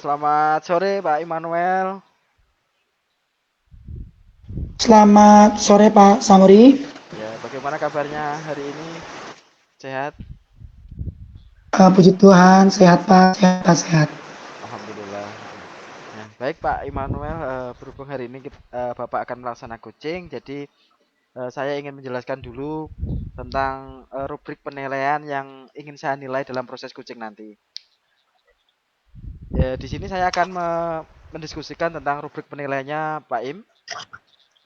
Selamat sore Pak Immanuel. Selamat sore Pak Samuri. Ya, bagaimana kabarnya hari ini? Sehat? Puji Tuhan, sehat Pak, sehat Pak, sehat. Alhamdulillah. Ya, baik Pak Immanuel, berhubung hari ini Bapak akan melaksanakan coaching, jadi saya ingin menjelaskan dulu tentang rubrik penilaian yang ingin saya nilai dalam proses coaching nanti. Ya, di sini saya akan mendiskusikan tentang rubrik penilaiannya Pak Im,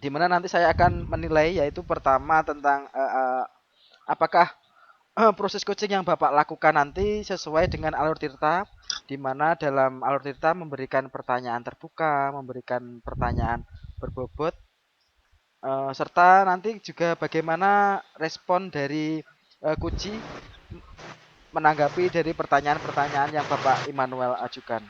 di mana nanti saya akan menilai yaitu pertama tentang apakah proses coaching yang Bapak lakukan nanti sesuai dengan alur Tirta, di mana dalam alur Tirta memberikan pertanyaan terbuka, memberikan pertanyaan berbobot, serta nanti juga bagaimana respon dari Kuci menanggapi dari pertanyaan-pertanyaan yang Bapak Immanuel ajukan.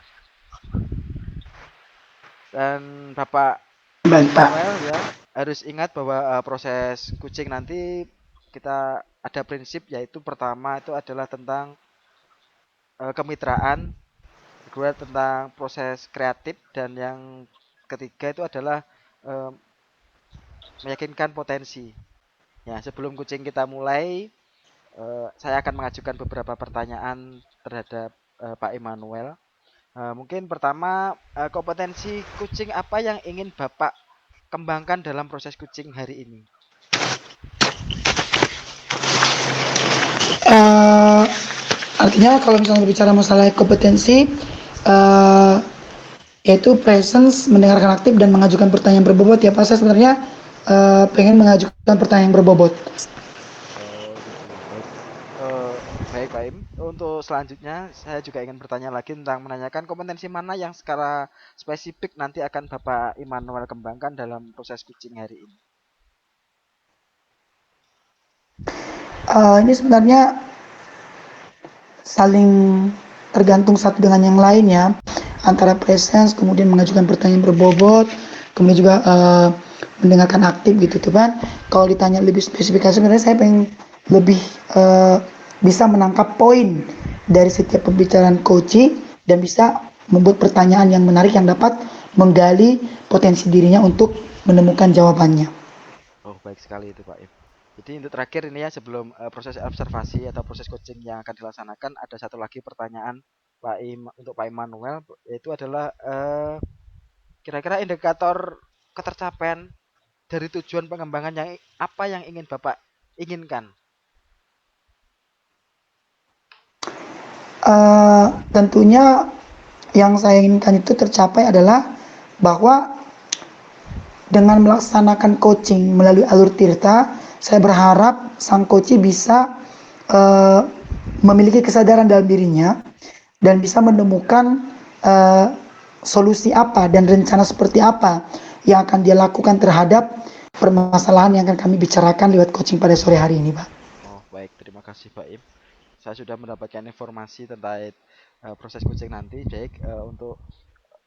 Dan Bapak Baik Pak. Immanuel ya harus ingat bahwa proses coaching nanti kita ada prinsip yaitu pertama itu adalah tentang kemitraan, kedua tentang proses kreatif, dan yang ketiga itu adalah eh, meyakinkan potensi. Ya, sebelum coaching kita mulai, saya akan mengajukan beberapa pertanyaan terhadap Pak Immanuel. Mungkin pertama, kompetensi coaching apa yang ingin Bapak kembangkan dalam proses coaching hari ini? Uh, Artinya kalau misalnya berbicara masalah kompetensi, uh, yaitu presence, mendengarkan aktif dan mengajukan pertanyaan berbobot ya Pak. Saya sebenarnya pengen mengajukan pertanyaan berbobot. Oh gitu. Baik. Eh, baik Pak Im. Untuk selanjutnya saya juga ingin bertanya lagi tentang menanyakan kompetensi mana yang secara spesifik nanti akan Bapak Immanuel kembangkan dalam proses coaching hari ini. Ini sebenarnya saling tergantung satu dengan yang lainnya, antara presence kemudian mengajukan pertanyaan berbobot, kemudian juga mendengarkan aktif gitu tuh kan. Kalau ditanya lebih spesifikasi sebenarnya saya pengen lebih bisa menangkap poin dari setiap pembicaraan coaching dan bisa membuat pertanyaan yang menarik yang dapat menggali potensi dirinya untuk menemukan jawabannya. Oh, baik sekali itu Pak Im. Jadi untuk terakhir ini ya sebelum proses observasi atau proses coaching yang akan dilaksanakan ada satu lagi pertanyaan Pak Im untuk Pak Immanuel, yaitu adalah kira-kira indikator ketercapaian dari tujuan pengembangan yang apa yang ingin Bapak inginkan. Tentunya yang saya inginkan itu tercapai adalah bahwa dengan melaksanakan coaching melalui alur Tirta, saya berharap sang coach bisa uh, memiliki kesadaran dalam dirinya dan bisa menemukan uh, solusi apa dan rencana seperti apa yang akan dia lakukan terhadap permasalahan yang akan kami bicarakan lewat coaching pada sore hari ini, Pak. Oh, baik, terima kasih Pak Im. Saya sudah mendapatkan informasi tentang proses coaching nanti. Baik, untuk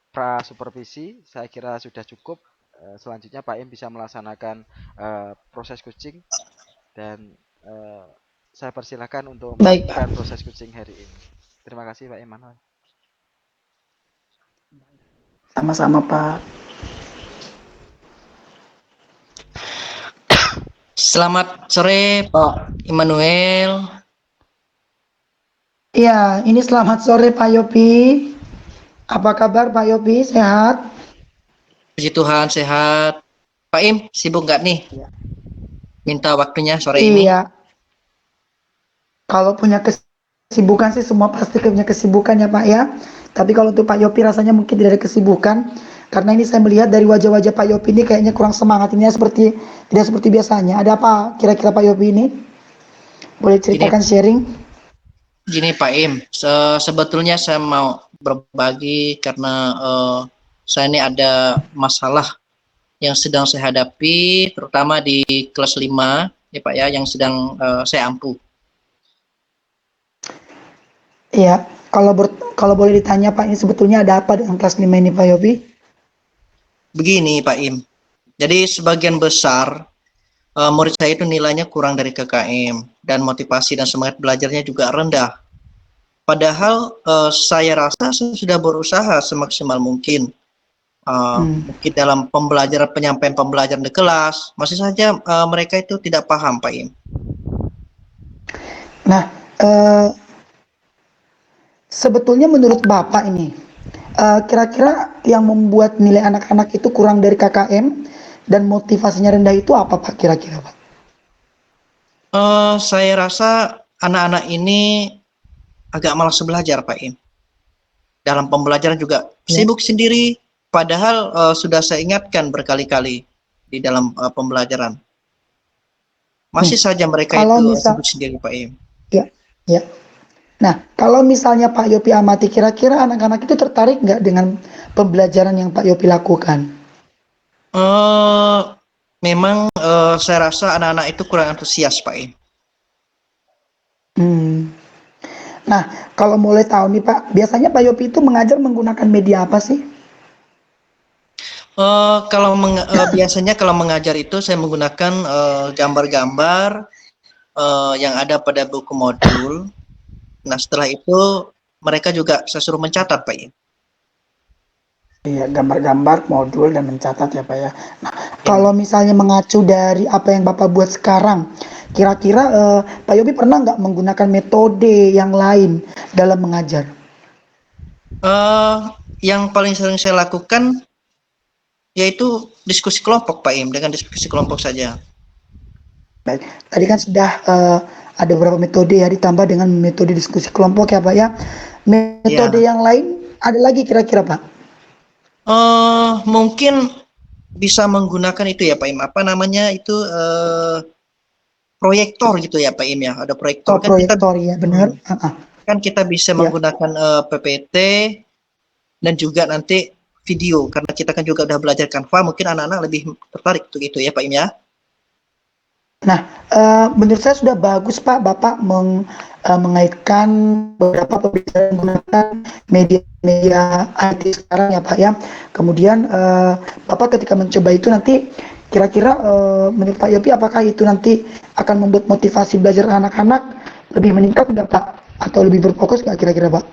pra supervisi saya kira sudah cukup. Selanjutnya Pak Im bisa melaksanakan proses coaching dan uh, saya persilahkan untuk Baik, Pak. melakukan proses coaching hari ini. Terima kasih Pak Immanuel. Sama-sama, Pak. Selamat sore Pak Immanuel. Iya, ini selamat sore Pak Yopi. Apa kabar Pak Yopi? Sehat? Puji Tuhan sehat. Pak Im, sibuk nggak nih? Iya. Minta waktunya sore ini. Iya, kalau punya kesibukan sih semua pasti punya kesibukan ya Pak ya. Tapi kalau untuk Pak Yopi rasanya mungkin tidak ada kesibukan. Karena ini saya melihat dari wajah-wajah Pak Yopi ini kayaknya kurang semangat. Ini seperti tidak seperti biasanya. Ada apa kira-kira Pak Yopi ini? Boleh Gini, ceritakan sharing? gini Pak Im. Sebetulnya saya mau berbagi karena saya ini ada masalah yang sedang saya hadapi, terutama di kelas 5, ya Pak ya, yang sedang saya ampuh. Iya, kalau boleh ditanya Pak ini sebetulnya ada apa dengan kelas 5 ini Pak Yopi? Begini Pak Im. Jadi sebagian besar murid saya itu nilainya kurang dari KKM dan motivasi dan semangat belajarnya juga rendah. Padahal saya rasa saya sudah berusaha semaksimal mungkin. Mungkin dalam pembelajaran penyampaian pembelajaran di kelas, masih saja mereka itu tidak paham, Pak Im. Nah, sebetulnya menurut Bapak ini, kira-kira yang membuat nilai anak-anak itu kurang dari KKM dan motivasinya rendah itu apa Pak kira-kira Pak? Saya rasa anak-anak ini agak malas belajar, Pak Im. Dalam pembelajaran juga Ya. sibuk sendiri, padahal sudah saya ingatkan berkali-kali di dalam pembelajaran. Nih, Masih saja mereka kalau itu misal, sibuk sendiri, Pak Im. ya, ya. Nah, kalau misalnya Pak Yopi amati, kira-kira anak-anak itu tertarik nggak dengan pembelajaran yang Pak Yopi lakukan? Eh, Memang saya rasa anak-anak itu kurang antusias, Pak Im. Hmm. Nah, kalau mulai tahu nih Pak, biasanya Pak Yopi itu mengajar menggunakan media apa sih? Kalau biasanya kalau mengajar itu saya menggunakan gambar-gambar yang ada pada buku modul. Nah, setelah itu mereka juga saya suruh mencatat, Pak Im. Iya, gambar-gambar, modul, dan mencatat ya Pak ya. Nah, Ya. kalau misalnya mengacu dari apa yang Bapak buat sekarang, kira-kira Pak Yopi pernah nggak menggunakan metode yang lain dalam mengajar? Eh, yang paling sering saya lakukan yaitu diskusi kelompok, Pak Im, dengan diskusi kelompok saja. Baik, tadi kan sudah ada beberapa metode ya ditambah dengan metode diskusi kelompok ya Pak ya. Metode Ya. yang lain ada lagi kira-kira Pak? Mungkin bisa menggunakan itu ya, Pak Im. Apa namanya itu proyektor gitu ya, Pak Im ya. Ada proyektor Oh, kan kita proyektor ya benar. kan kita bisa Ya. menggunakan PPT dan juga nanti video karena kita kan juga udah belajar Canva, mungkin anak-anak lebih tertarik untuk itu ya, Pak Im ya. Nah, menurut saya sudah bagus Pak, Bapak mengaitkan beberapa pembicaraan menggunakan media-media IT sekarang ya Pak ya. Kemudian Bapak ketika mencoba itu nanti kira-kira menurut Pak Yopi apakah itu nanti akan membuat motivasi belajar anak-anak lebih meningkat nggak Pak? Atau lebih berfokus nggak kira-kira Pak?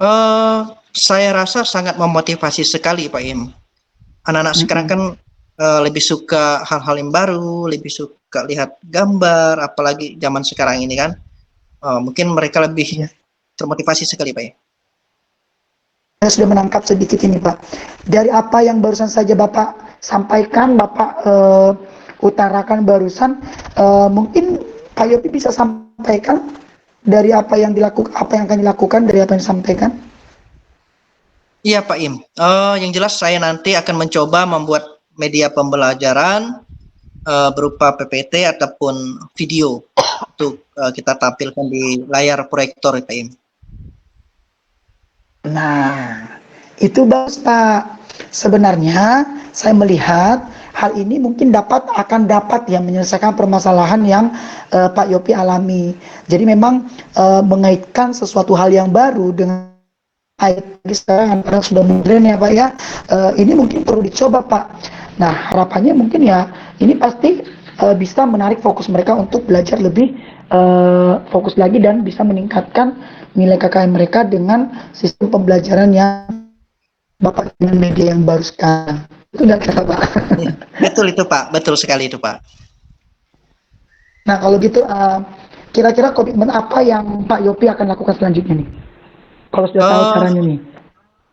Eh, saya rasa sangat memotivasi sekali, Pak Im. Anak-anak sekarang Mm-mm. kan lebih suka hal-hal yang baru, lebih suka lihat gambar, apalagi zaman sekarang ini kan. Mungkin mereka lebih Iya. termotivasi sekali, Pak Im. Saya sudah menangkap sedikit ini Pak. Dari apa yang barusan saja Bapak sampaikan, Bapak utarakan barusan, mungkin Pak Yopi bisa sampaikan dari apa yang dilakukan, apa yang akan dilakukan dari apa yang disampaikan. Iya, Pak Im. Yang jelas saya nanti akan mencoba membuat media pembelajaran berupa PPT ataupun video untuk kita tampilkan di layar proyektor, Pak Im. Nah, itu bagus Pak. Sebenarnya saya melihat hal ini mungkin akan dapat ya menyelesaikan permasalahan yang Pak Yopi alami. Jadi memang mengaitkan sesuatu hal yang baru dengan IT sekarang karena sudah modern ya Pak ya. Ini mungkin perlu dicoba Pak. Nah, harapannya mungkin ya ini pasti bisa menarik fokus mereka untuk belajar lebih fokus lagi dan bisa meningkatkan nilai KKM mereka dengan sistem pembelajaran yang Bapak dengan media yang baru sekarang. Itu nggak kira Pak. Ya, betul itu, Pak. Betul sekali itu, Pak. Nah, kalau gitu kira-kira komitmen apa yang Pak Yopi akan lakukan selanjutnya nih? Kalau sudah tahu Eh, caranya nih.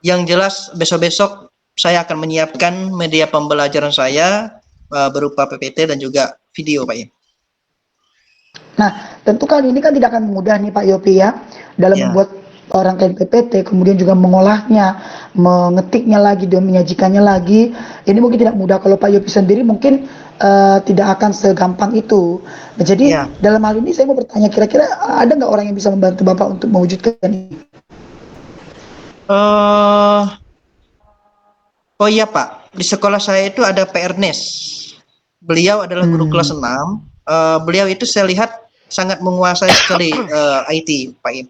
yang jelas besok-besok saya akan menyiapkan media pembelajaran saya berupa PPT dan juga video, Pak Im. Nah, tentu kan ini kan tidak akan mudah nih Pak Yopi ya dalam Ya, membuat rangkaian PPT, kemudian juga mengolahnya, mengetiknya lagi dan menyajikannya lagi. Ini mungkin tidak mudah kalau Pak Yopi sendiri mungkin tidak akan segampang itu. Nah, jadi ya. dalam hal ini saya mau bertanya kira-kira ada nggak orang yang bisa membantu Bapak untuk mewujudkan ini? Eh, oh iya, Pak. Di sekolah saya itu ada Pak Ernest. Beliau adalah guru kelas Hmm, 6. Beliau itu saya lihat sangat menguasai sekali IT, Pak Im.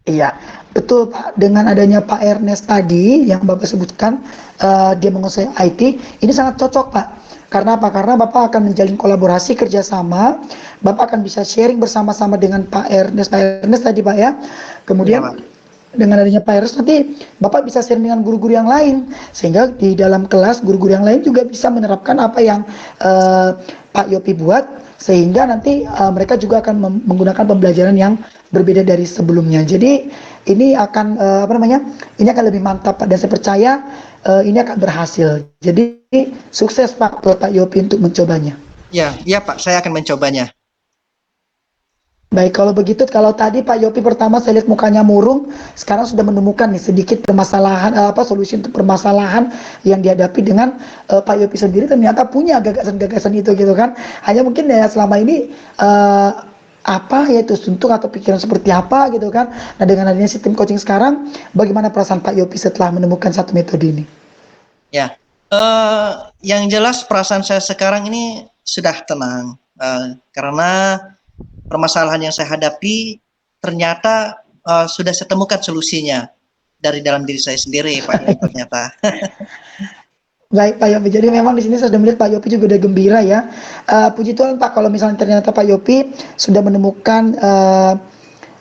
iya, betul Pak. Dengan adanya Pak Ernest tadi yang Bapak sebutkan, dia menguasai IT, ini sangat cocok Pak. Karena apa? Karena Bapak akan menjalin kolaborasi kerjasama, Bapak akan bisa sharing bersama-sama dengan Pak Ernest tadi Pak ya. Iya, Kemudian Pak. dengan adanya Pak Ernest nanti Bapak bisa sharing dengan guru-guru yang lain, sehingga di dalam kelas guru-guru yang lain juga bisa menerapkan apa yang eh, Pak Yopi buat, sehingga nanti mereka juga akan menggunakan pembelajaran yang berbeda dari sebelumnya. Jadi ini akan apa namanya? Ini akan lebih mantap Pak, dan saya percaya ini akan berhasil. Jadi sukses Pak buat Pak Yopi untuk mencobanya. Iya, iya Pak, saya akan mencobanya. Baik, kalau begitu, kalau tadi Pak Yopi pertama saya lihat mukanya murung, sekarang sudah menemukan nih sedikit permasalahan, apa solusi untuk permasalahan yang dihadapi dengan Pak Yopi sendiri, ternyata punya gagasan-gagasan itu gitu kan. Hanya mungkin ya selama ini apa yaitu suntuk atau pikiran seperti apa gitu kan. Nah dengan adanya sistem coaching sekarang, bagaimana perasaan Pak Yopi setelah menemukan satu metode ini? Ya, yang jelas perasaan saya sekarang ini sudah tenang, karena permasalahan yang saya hadapi ternyata sudah saya temukan solusinya dari dalam diri saya sendiri, Pak Im, ternyata. Baik Pak Yopi, jadi memang di sini saya sudah melihat Pak Yopi juga udah gembira ya. Puji Tuhan Pak, kalau misalnya ternyata Pak Yopi sudah menemukan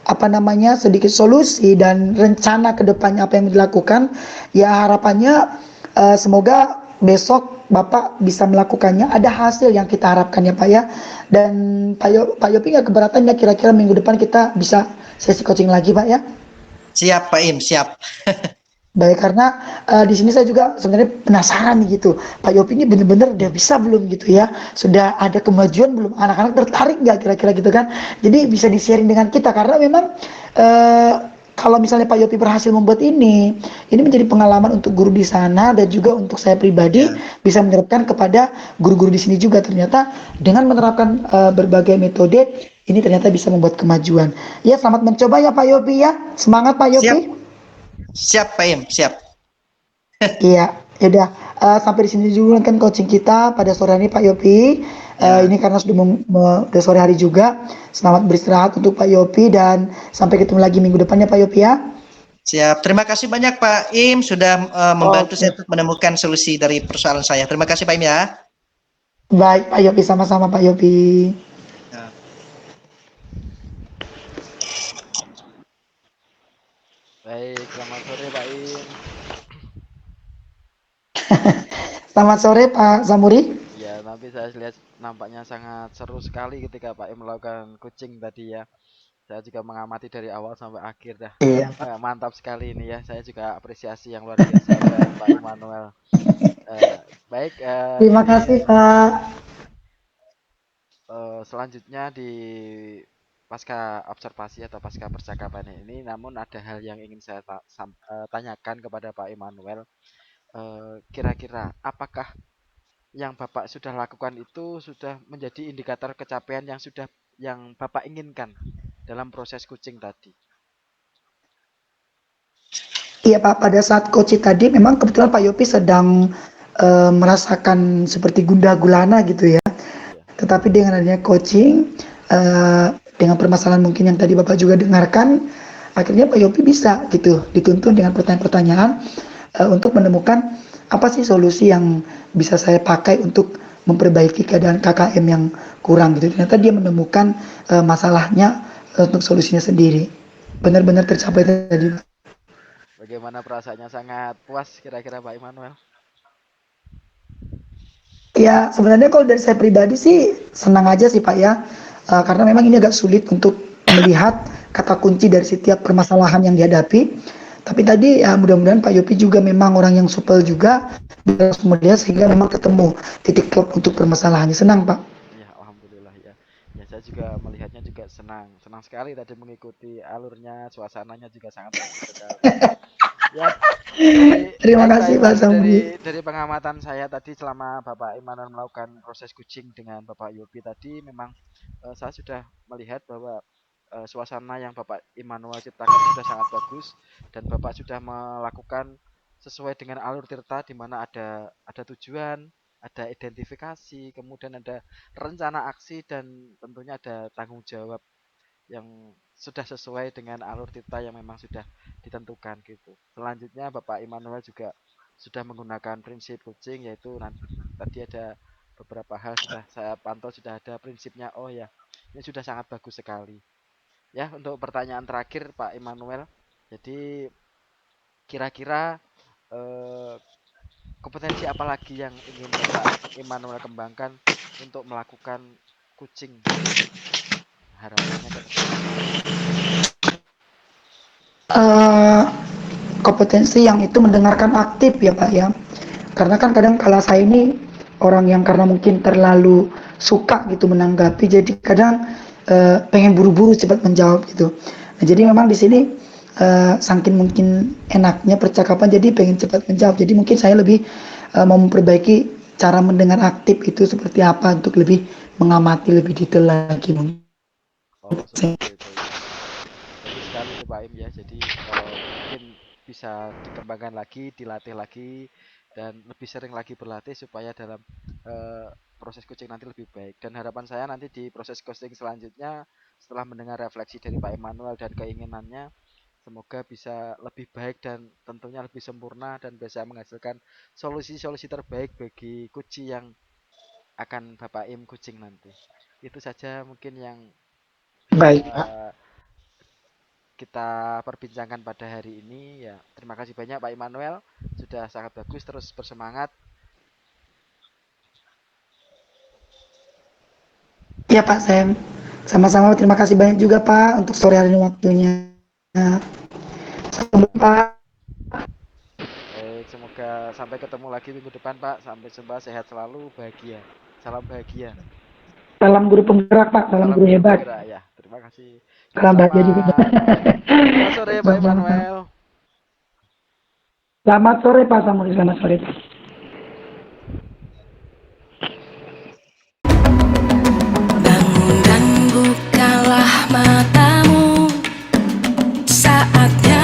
apa namanya sedikit solusi dan rencana ke depannya apa yang dilakukan, ya harapannya semoga besok Bapak bisa melakukannya, ada hasil yang kita harapkan ya Pak ya. Dan Pak Yopi nggak keberatan ya kira-kira minggu depan kita bisa sesi coaching lagi Pak ya? Siap, Pak Im, siap. Baik, karena di sini saya juga sebenarnya penasaran nih gitu, Pak Yopi ini bener-bener udah bisa belum gitu ya? Sudah ada kemajuan belum? Anak-anak tertarik nggak kira-kira gitu kan? Jadi bisa di-sharing dengan kita karena memang eh, kalau misalnya Pak Yopi berhasil membuat ini menjadi pengalaman untuk guru di sana dan juga untuk saya pribadi Ya, bisa menerapkan kepada guru-guru di sini juga. Ternyata dengan menerapkan berbagai metode ini ternyata bisa membuat kemajuan. Ya, selamat mencoba ya Pak Yopi ya. Semangat Pak siap, Yopi. siap, Pak Im, siap. Iya, ya udah sampai di sini dulu kan coaching kita pada sore ini Pak Yopi. Ya, Ini karena udah sore hari juga. Selamat beristirahat untuk Pak Yopi dan sampai ketemu lagi minggu depan ya Pak Yopi ya. siap. Terima kasih banyak Pak Im sudah membantu saya Oke, untuk menemukan solusi dari persoalan saya. Terima kasih Pak Im ya. baik Pak Yopi, sama-sama Pak Yopi. Ya. Baik, selamat sore Pak Im. Selamat sore Pak Samuri. Ya, tapi saya lihat nampaknya sangat seru sekali ketika Pak Im melakukan coaching tadi ya. Saya juga mengamati dari awal sampai akhir dah. Iya Pak. Mantap sekali ini ya. Saya juga apresiasi yang luar biasa buat Pak Immanuel. Baik, Terima ini kasih Pak. selanjutnya di pasca observasi atau pasca percakapan ini, namun ada hal yang ingin saya tanyakan kepada Pak Immanuel. Kira-kira apakah yang Bapak sudah lakukan itu sudah menjadi indikator capaian yang Bapak inginkan dalam proses coaching tadi? Iya Pak, pada saat coaching tadi memang kebetulan Pak Yopi sedang merasakan seperti gundah gulana gitu ya. Iya, Tetapi dengan adanya coaching, dengan permasalahan mungkin yang tadi Bapak juga dengarkan, akhirnya Pak Yopi bisa gitu dituntun dengan pertanyaan-pertanyaan untuk menemukan apa sih solusi yang bisa saya pakai untuk memperbaiki keadaan KKM yang kurang gitu. Ternyata dia menemukan masalahnya untuk solusinya sendiri. Benar-benar tercapai tadi. bagaimana perasaannya? Sangat puas kira-kira Pak Immanuel? Ya, sebenarnya kalau dari saya pribadi sih senang aja sih Pak ya. Karena memang ini agak sulit untuk melihat kata kunci dari setiap permasalahan yang dihadapi. Tapi tadi ya mudah-mudahan Pak Yopi juga memang orang yang supel juga dalam kemudian sehingga memang ketemu titik klop untuk permasalahannya. Senang Pak. Ya, alhamdulillah ya. Ya, saya juga melihatnya juga senang. Senang sekali tadi mengikuti alurnya, suasananya juga sangat bagus sekali. Ya, jadi Terima baik Pak kasih Pak Iman, Samri. dari pengamatan saya tadi selama Bapak Iman melakukan proses coaching dengan Bapak Yopi tadi, memang saya sudah melihat bahwa suasana yang Bapak Immanuel ciptakan sudah sangat bagus dan Bapak sudah melakukan sesuai dengan alur tirta di mana ada tujuan, ada identifikasi, kemudian ada rencana aksi dan tentunya ada tanggung jawab yang sudah sesuai dengan alur tirta yang memang sudah ditentukan gitu. Selanjutnya Bapak Immanuel juga sudah menggunakan prinsip coaching yaitu nanti tadi ada beberapa hal sudah saya pantau, sudah ada prinsipnya. Oh ya, ini sudah sangat bagus sekali. Ya, untuk pertanyaan terakhir Pak Immanuel. Jadi kira-kira eh, kompetensi apa lagi yang ingin Pak Immanuel kembangkan untuk melakukan coaching harapannya ke depan? Eh, kompetensi yang itu mendengarkan aktif ya Pak ya. Karena kan kadang kala saya ini orang yang karena mungkin terlalu suka gitu menanggapi, jadi kadang pengen buru-buru cepat menjawab gitu. Nah, jadi memang di sini saking mungkin enaknya percakapan, jadi pengen cepat menjawab. Jadi mungkin saya lebih mau memperbaiki cara mendengar aktif itu seperti apa untuk lebih mengamati lebih detail lagi mungkin. Oh, seperti itu ya. Bagus sekali itu Pak Im ya. Jadi mungkin bisa dikembangkan lagi, dilatih lagi, dan lebih sering lagi berlatih supaya dalam proses coaching nanti lebih baik. Dan harapan saya nanti di proses coaching selanjutnya setelah mendengar refleksi dari Pak Immanuel dan keinginannya, semoga bisa lebih baik dan tentunya lebih sempurna dan bisa menghasilkan solusi-solusi terbaik bagi coaching yang akan Bapak Im coaching nanti. Itu saja mungkin yang bisa Baik Pak. kita perbincangkan pada hari ini ya. Terima kasih banyak Pak Immanuel, sudah sangat bagus, terus bersemangat. Ya Pak Sam, sama-sama terima kasih banyak juga Pak untuk sore hari ini waktunya. Sampai jumpa. Baik, semoga sampai ketemu lagi minggu depan Pak. Sampai jumpa, sehat selalu, bahagia. Salam bahagia. Salam guru penggerak Pak, salam Salam guru guru hebat. penggerak ya. Terima kasih. Salam bahagia juga Pak. Selamat sore Pak Sama-sama. Immanuel. Selamat sore Pak Samuel, selamat sore Pak. Bangun dan bukalah matamu, saatnya